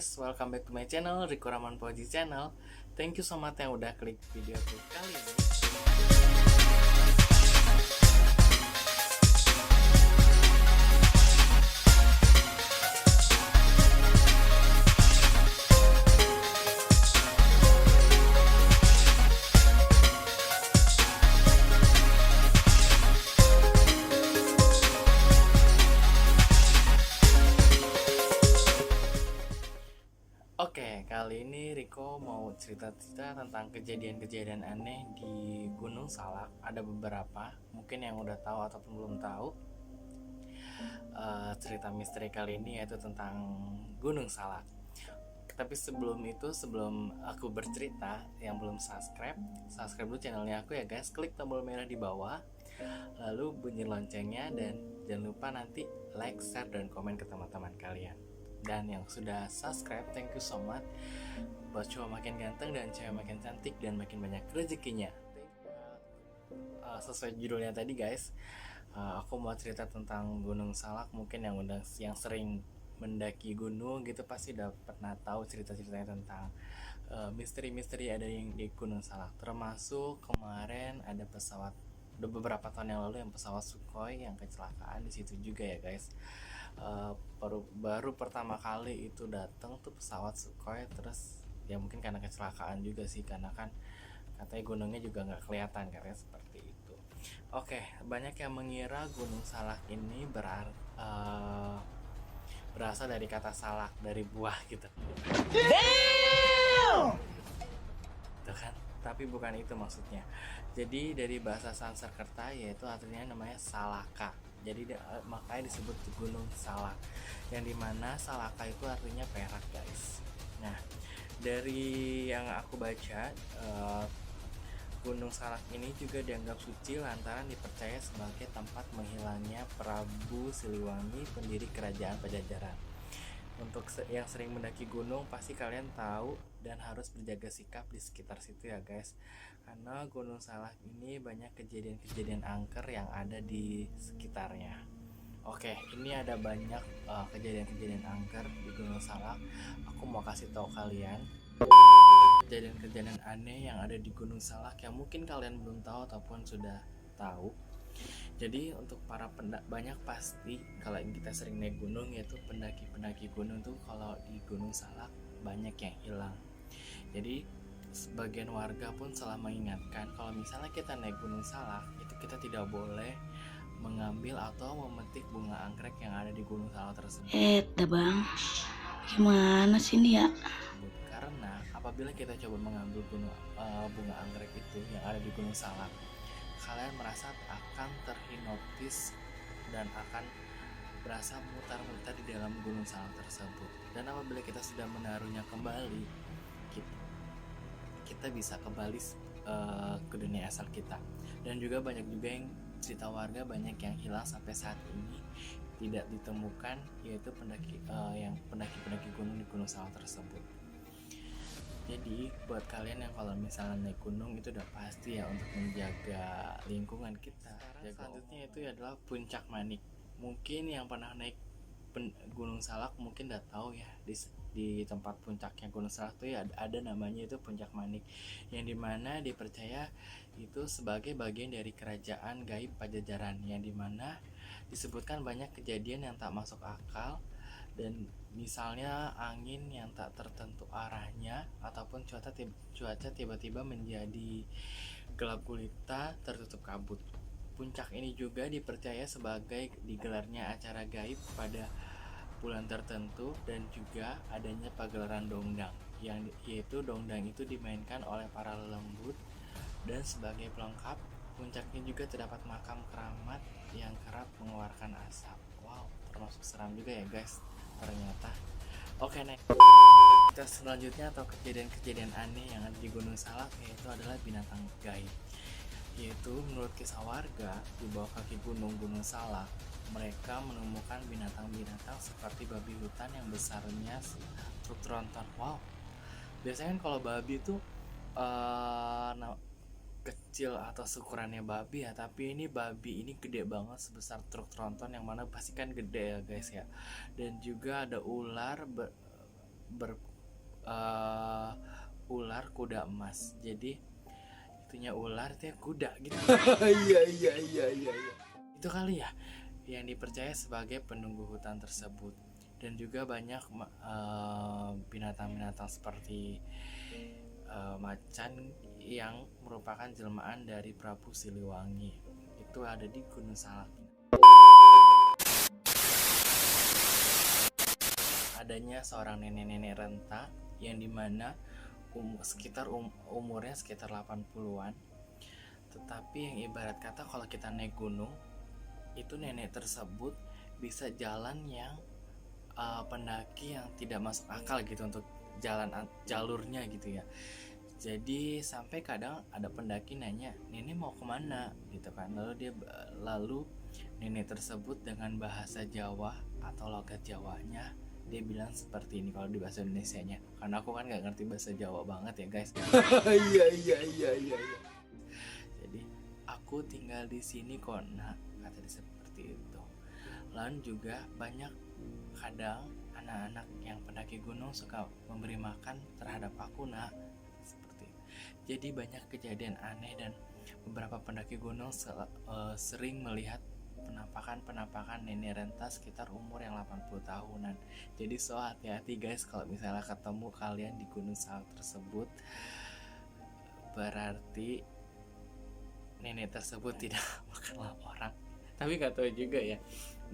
guys, welcome back to my channel, Riko Rahman Poji Channel. Thank you so much yang udah klik video aku kali ini. Oke, kali ini Riko mau cerita-cerita tentang kejadian-kejadian aneh di Gunung Salak. Ada beberapa, mungkin yang udah tahu ataupun belum tahu. Cerita misteri kali ini yaitu tentang Gunung Salak. Tapi sebelum itu, sebelum aku bercerita, yang belum subscribe dulu channelnya aku ya guys. Klik tombol merah di bawah, lalu bunyi loncengnya, dan jangan lupa nanti like, share, dan komen ke teman-teman kalian. Dan yang sudah subscribe, thank you so much. Buat cowok makin ganteng dan cewek makin cantik dan makin banyak rezekinya. Sesuai judulnya tadi guys, aku mau cerita tentang Gunung Salak. Mungkin yang sering mendaki gunung gitu pasti udah pernah tahu cerita-ceritanya tentang misteri-misteri ada yang di Gunung Salak. Termasuk kemarin ada beberapa tahun yang lalu yang pesawat Sukhoi yang kecelakaan di situ juga ya guys. Baru pertama kali itu datang tuh pesawat Sukhoi, terus ya mungkin karena kecelakaan juga sih, karena kan katanya gunungnya juga nggak kelihatan katanya seperti itu. Oke, banyak yang mengira Gunung Salak ini berasal dari kata salak, dari buah gitu. Damn! Tuh kan? Tapi bukan itu maksudnya. Jadi dari bahasa Sanskerta yaitu artinya namanya Salaka. Jadi makanya disebut Gunung Salak, yang dimana Salaka itu artinya perak guys. Nah, dari yang aku baca, Gunung Salak ini juga dianggap suci lantaran dipercaya sebagai tempat menghilangnya Prabu Siliwangi, pendiri kerajaan Pajajaran. Untuk yang sering mendaki gunung pasti kalian tahu dan harus berjaga sikap di sekitar situ ya guys, karena Gunung Salak ini banyak kejadian-kejadian angker yang ada di sekitarnya. Oke, ini ada banyak kejadian-kejadian angker di Gunung Salak. Aku mau kasih tahu kalian kejadian-kejadian aneh yang ada di Gunung Salak yang mungkin kalian belum tahu ataupun sudah tahu. Jadi untuk para banyak pasti kalau kita sering naik gunung, yaitu pendaki gunung tuh kalau di Gunung Salak banyak yang hilang. Jadi sebagian warga pun selalu mengingatkan kalau misalnya kita naik Gunung Salak itu kita tidak boleh mengambil atau memetik bunga anggrek yang ada di Gunung Salak tersebut. Bang, gimana sih ini ya? Karena apabila kita coba mengambil bunga anggrek itu yang ada di Gunung Salak, kalian merasa akan terhipnotis dan akan berasa mutar-mutar di dalam Gunung Salak tersebut. Dan apabila kita sudah menaruhnya kembali, kita bisa kembali ke dunia asal kita. Dan juga banyak juga yang cerita warga banyak yang hilang sampai saat ini tidak ditemukan, yaitu pendaki gunung di Gunung Salak tersebut. Jadi buat kalian yang kalau misalnya naik gunung itu udah pasti ya untuk menjaga lingkungan kita. Selanjutnya itu adalah Puncak Manik. Mungkin yang pernah naik Gunung Salak mungkin udah tahu ya, di tempat puncaknya Gunung Salak tuh ya ada namanya itu Puncak Manik, yang dimana dipercaya itu sebagai bagian dari kerajaan gaib Pajajaran, yang dimana disebutkan banyak kejadian yang tak masuk akal, dan misalnya angin yang tak tertentu arahnya ataupun cuaca tiba-tiba menjadi gelap gulita tertutup kabut. Puncak ini juga dipercaya sebagai digelarnya acara gaib pada bulan tertentu, dan juga adanya pagelaran dongdang, yaitu dongdang itu dimainkan oleh para lelembut. Dan sebagai pelengkap, puncaknya juga terdapat makam keramat yang kerap mengeluarkan asap. Wow, termasuk seram juga ya guys ternyata. Oke, next. Kita selanjutnya atau kejadian-kejadian aneh yang ada di Gunung Salak yaitu adalah binatang gaib. Yaitu menurut kisah warga, di bawah kaki Gunung Salak mereka menemukan binatang-binatang seperti babi hutan yang besarnya truk tronton. Wow, biasanya kan kalau babi itu kecil atau ukurannya babi ya, tapi ini babi ini gede banget sebesar truk tronton, yang mana pasti kan gede ya guys ya. Dan juga ada ular ular kuda emas. Jadi itunya ular, itu kuda gitu. Iya. Itu kali ya yang dipercaya sebagai penunggu hutan tersebut. Dan juga banyak binatang-binatang seperti macan yang merupakan jelmaan dari Prabu Siliwangi. Itu ada di Gunung Salak. Adanya seorang nenek-nenek renta yang dimana umurnya sekitar 80-an. Tetapi yang ibarat kata kalau kita naik gunung, itu nenek tersebut bisa jalan yang pendaki yang tidak masuk akal gitu untuk jalurnya gitu ya. Jadi sampai kadang ada pendaki nanya, nenek mau kemana gitu kan. Lalu nenek tersebut dengan bahasa Jawa atau logat Jawanya dia bilang seperti ini kalau di bahasa Indonesianya, karena aku kan nggak ngerti bahasa Jawa banget ya guys. Iya. Jadi aku tinggal di sini kok nak, kata dia seperti itu. Lalu juga banyak kadang anak-anak yang pendaki gunung suka memberi makan terhadap aku nak, seperti itu. Jadi banyak kejadian aneh dan beberapa pendaki gunung sering melihat penampakan nenek renta sekitar umur yang 80 tahunan. Jadi so hati-hati guys kalau misalnya ketemu kalian di Gunung Salak tersebut, berarti nenek tersebut tidak makanlah orang. Tapi gak tahu juga ya.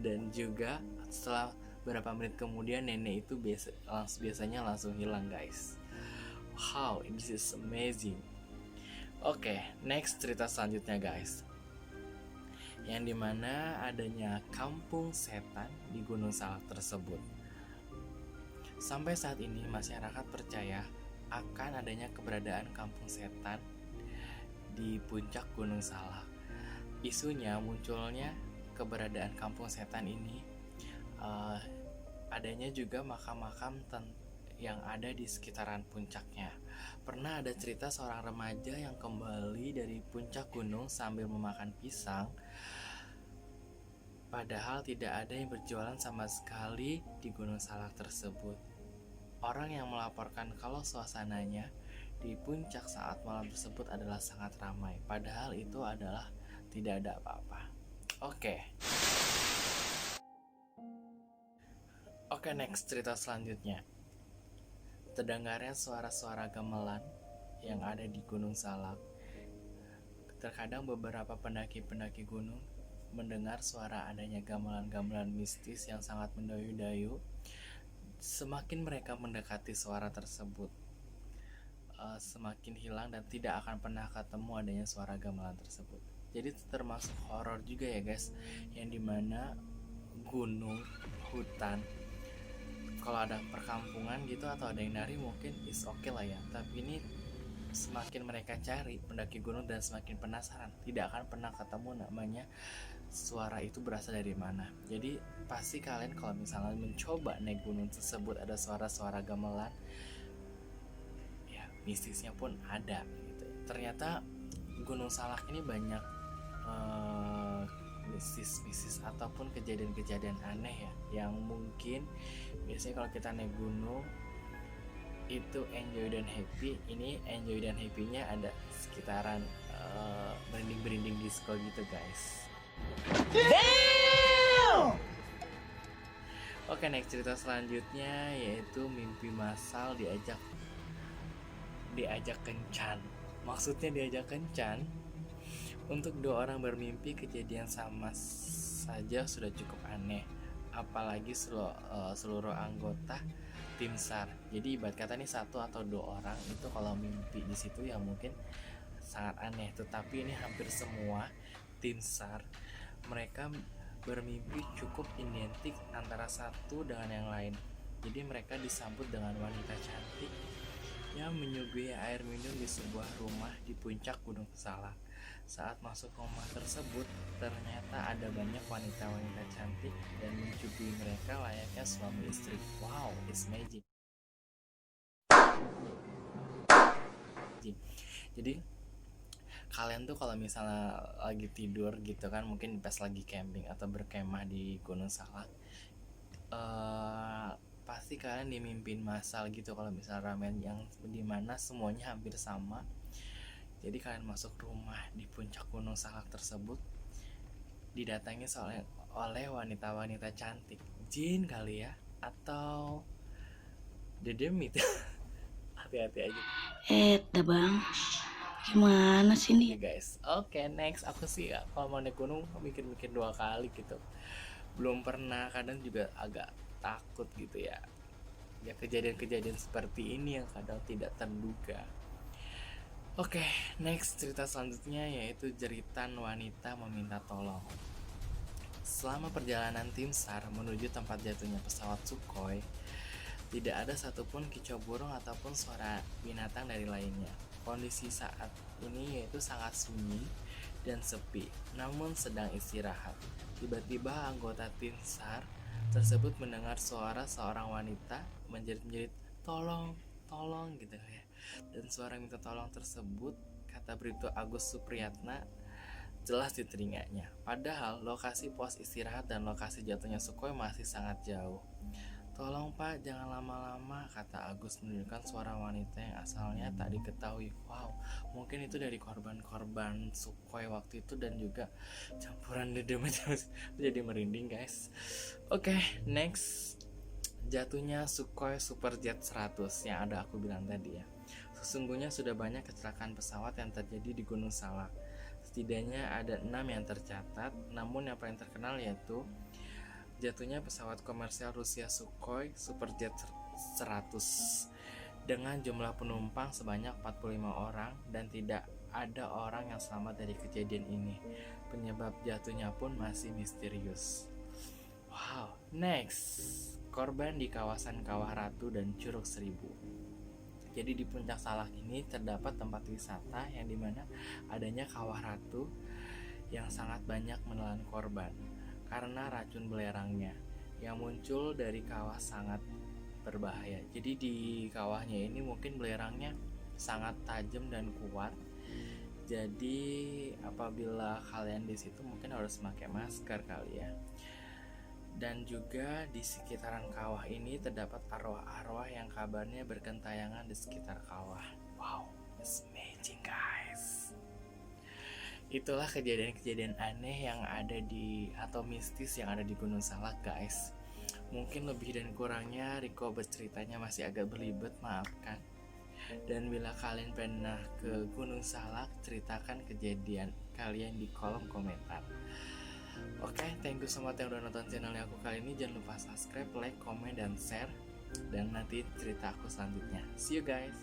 Dan juga setelah beberapa menit kemudian nenek itu biasanya langsung hilang guys. Wow, this is amazing. Oke, next cerita selanjutnya guys, yang dimana adanya kampung setan di Gunung Salak tersebut. Sampai saat ini masyarakat percaya akan adanya keberadaan kampung setan di puncak Gunung Salak. Isunya munculnya keberadaan kampung setan ini adanya juga makam-makam yang ada di sekitaran puncaknya. Pernah ada cerita seorang remaja yang kembali dari puncak gunung sambil memakan pisang, padahal tidak ada yang berjualan sama sekali di Gunung Salak tersebut. Orang yang melaporkan kalau suasananya di puncak saat malam tersebut adalah sangat ramai, padahal itu adalah tidak ada apa-apa. Oke, next cerita selanjutnya. Terdengarnya suara-suara gamelan yang ada di Gunung Salak. Terkadang beberapa pendaki-pendaki gunung mendengar suara adanya gamelan-gamelan mistis yang sangat mendayu-dayu. Semakin mereka mendekati suara tersebut, semakin hilang dan tidak akan pernah ketemu adanya suara gamelan tersebut. Jadi termasuk horor juga ya guys, yang dimana gunung, hutan, kalau ada perkampungan gitu atau ada yang nari mungkin is okay lah ya. Tapi ini semakin mereka cari pendaki gunung dan semakin penasaran, tidak akan pernah ketemu namanya suara itu berasal dari mana. Jadi pasti kalian kalau misalnya mencoba naik gunung tersebut ada suara-suara gamelan, ya mistisnya pun ada gitu. Ternyata Gunung Salak ini banyak mistis ataupun kejadian-kejadian aneh ya, yang mungkin biasanya kalau kita naik gunung itu enjoy dan happy. Ini enjoy dan happy-nya ada sekitaran berinding-berinding disco gitu guys. Damn! Oke, next cerita selanjutnya yaitu mimpi masal diajak kencan. Maksudnya diajak kencan, untuk dua orang bermimpi kejadian sama saja sudah cukup aneh, apalagi seluruh anggota tim SAR. Jadi ibarat kata nih satu atau dua orang itu kalau mimpi di situ ya mungkin sangat aneh. Tetapi ini hampir semua tim SAR mereka bermimpi cukup identik antara satu dengan yang lain. Jadi mereka disambut dengan wanita cantik yang menyuguhi air minum di sebuah rumah di puncak Gunung Salak. Saat masuk rumah tersebut, ternyata ada banyak wanita-wanita cantik dan menyuguhi mereka layaknya suami istri. Wow, it's magic. Jadi kalian tuh kalau misalnya lagi tidur gitu kan, mungkin pas lagi camping atau berkemah di Gunung Salak, pasti kalian dimimpin masal gitu kalau misalnya ramen yang dimana semuanya hampir sama. Jadi kalian masuk rumah di puncak Gunung Salak tersebut, didatangi oleh wanita-wanita cantik. Jin kali ya, atau Dedemit. Hati-hati aja. Dah bang, gimana sih ini? Oke guys, oke next. Aku sih kalau mau naik gunung mikir-mikir 2 kali gitu. Belum pernah, kadang juga agak takut gitu ya. Ya kejadian-kejadian seperti ini yang kadang tidak terduga. Oke, next cerita selanjutnya yaitu jeritan wanita meminta tolong. Selama perjalanan tim SAR menuju tempat jatuhnya pesawat Sukhoi, tidak ada satupun kicau burung ataupun suara binatang dari lainnya. Kondisi saat ini yaitu sangat sunyi dan sepi, namun sedang istirahat. Tiba-tiba anggota tim SAR tersebut mendengar suara seorang wanita menjerit-jerit, tolong, tolong gitu ya. Dan suara minta tolong tersebut, kata Bribtu Agus Supriyatna, jelas di telinganya. Padahal lokasi pos istirahat dan lokasi jatuhnya Sukhoi masih sangat jauh. Tolong pak, jangan lama-lama, kata Agus menunjukkan suara wanita yang asalnya tak diketahui. Wow, mungkin itu dari korban-korban Sukhoi waktu itu dan juga campuran dedem. Jadi merinding guys. Oke, next. Jatuhnya Sukhoi Superjet 100 yang ada aku bilang tadi ya. Sesungguhnya sudah banyak kecelakaan pesawat yang terjadi di Gunung Salak. Setidaknya ada 6 yang tercatat, namun yang paling terkenal yaitu jatuhnya pesawat komersial Rusia Sukhoi Superjet 100 dengan jumlah penumpang sebanyak 45 orang dan tidak ada orang yang selamat dari kejadian ini. Penyebab jatuhnya pun masih misterius. Wow, next. Korban di kawasan Kawah Ratu dan Curug Seribu. Jadi di puncak Salak ini terdapat tempat wisata yang dimana adanya Kawah Ratu yang sangat banyak menelan korban karena racun belerangnya yang muncul dari kawah sangat berbahaya. Jadi di kawahnya ini mungkin belerangnya sangat tajam dan kuat. Jadi apabila kalian di situ mungkin harus pakai masker kali ya. Dan juga di sekitaran kawah ini terdapat arwah-arwah yang kabarnya bergentayangan di sekitar kawah. Wow, it's amazing guys. Itulah kejadian-kejadian aneh yang ada di atau mistis yang ada di Gunung Salak guys. Mungkin lebih dan kurangnya Riko berceritanya masih agak belibet, maafkan. Dan bila kalian pernah ke Gunung Salak, ceritakan kejadian kalian di kolom komentar. Oke, thank you so much yang udah nonton channelnya aku kali ini. Jangan lupa subscribe, like, komen, dan share. Dan nanti cerita aku selanjutnya. See you guys.